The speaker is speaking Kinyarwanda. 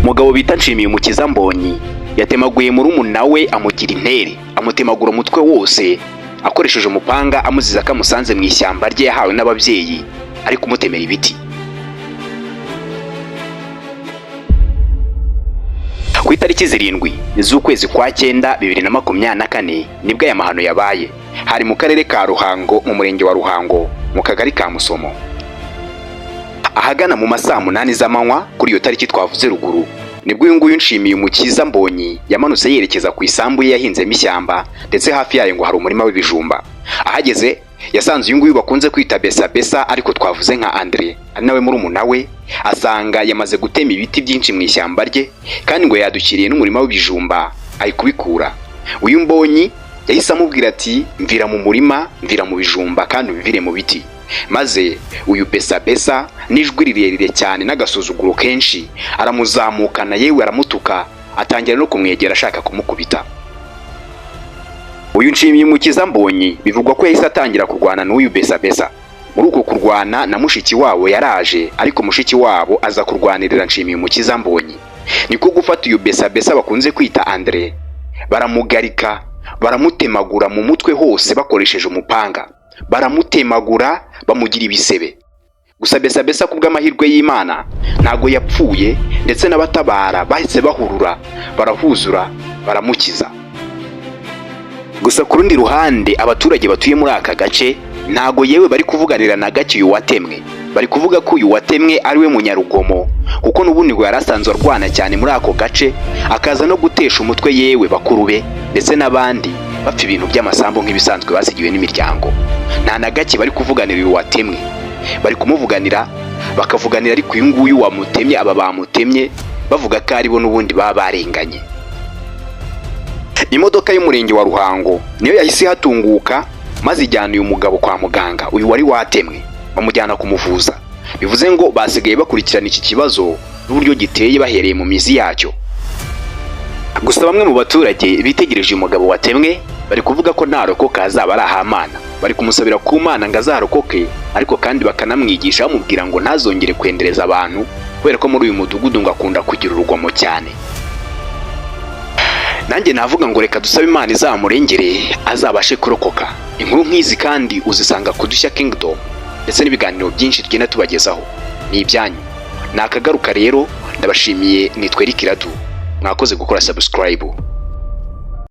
umugabo bita Nshimiyumukiza Mbonyi yatemaguye murumuna we amugira intere, amutemagura umutwe wose akoresheje umupanga amuziza ko amusanze mu ishyamba rye yahawe n'ababyeyi ari kumutemera ibiti. Ku itariki 7 z'ukwezi kwa 9 2024 nibwo aya mahano yabaye, hari mu karere ka Ruhango mu murenge wa Ruhango mu kagari ka Musomo. Ahagana mu masaa 8 z'amanywa kuri iyo tariki twavuze ruguru nibwo uyu nguyu Nshimiyumukiza Mbonyi yamanutse yerekeza ku isambu ye yahinzemo ishyamba, ndetse hafi yayo ngo hari umurima w'ibijumba. Ahageze yasanze uyu nguyu bakunze kwita Besa Besa ariko twavuze nka Andre, ari nawe murumuna we, asanga yamaze gutema ibiti byinshi mu ishyamba rye kandi ngo yadukiriye n'umurima w'ibijumba ari kubikura. Uyu Mbonyi yahise amubwira ati mvira mu murima, mvira mu bijumba kandi ubivire mu biti. Maze uyu Besa Besa n'ijwi rirerire cyane n'agasuzuguro kenshi aramuzamukana, yewe aramutuka, atangira no kumwegera ashaka kumukubita. Uyu Nshimiyumukiza Mbonyi bivugwa ko yahise atangira kurwana n'uyu Besa Besa. Muri uko kurwana na mushiki wabo yaraje, ariko mushiki wabo aza kurwanirira Nshimiyumukiza Mbonyi. Niko gufata uyu Besa Besa bakunze kwita Andre, baramugarika, baramutemagura mu mutwe hose bakoresheje umupanga, baramutemagura bamugira ibisebe. Gusa Besa Besa kubw'amahirwe y'Imana ntago yapfuye, ndetse n'abatabara bahise bahurura barahuzura baramukiza. Gusa ku rundi ruhande abaturage batuye muri aka gace ntago yewe bari kuvuganira na gake uyu watemwe, bari kuvuga ko uyu watemwe ari we munyarugomo, kuko n'ubundi ngo yarasanzwe arwana cyane muri ako gace, akaza no gutesha umutwe yewe bakuru be ndetse n'abandi bapfa ibintu by'amasambu nk'ibisanzwe basigiwe n'imiryango. Nta na gake bari kuvuganira uyu watemwe, bari kumuvuganira bakavuganira ariko uyu nguyu wamutemye, aba bamutemye bavuga ko ari bo n'ubundi baba barenganye. Imodoka y'umurenge wa Ruhango niyo yahise hatunguka maze ijyana uyu mugabo kwa muganga, uyu wari watemwe, bamujyana kumuvuza. Bivuze ngo basigaye bakurikirana iki kibazo n'uburyo giteye bahereye mu mizi yacyo. Gusa bamwe mu baturage bitegereje uyu mugabo watemwe bari kuvuga ko narokoka azaba ari ahamana, bari kumusabira ku Mana ngo azarokoke, ariko kandi bakanamwigisha bamubwira ngo ntazongere kwendereza abantu, kubera ko muri uyu mudugudu ngo akunda kugira urugomo cyane. Nanjye navuga ngo reka dusabe Imana izamurengere azabashe kurokoka. Inkuru nk'izi kandi uzisanga ku Dushya Kingdom, ndetse n'ibiganiro byinshi tugenda tubagezaho. Ni ibyanyu. Nakagaruka rero, ndabashimiye, nitwe Eric Radu. Mwakoze gukora subscribe.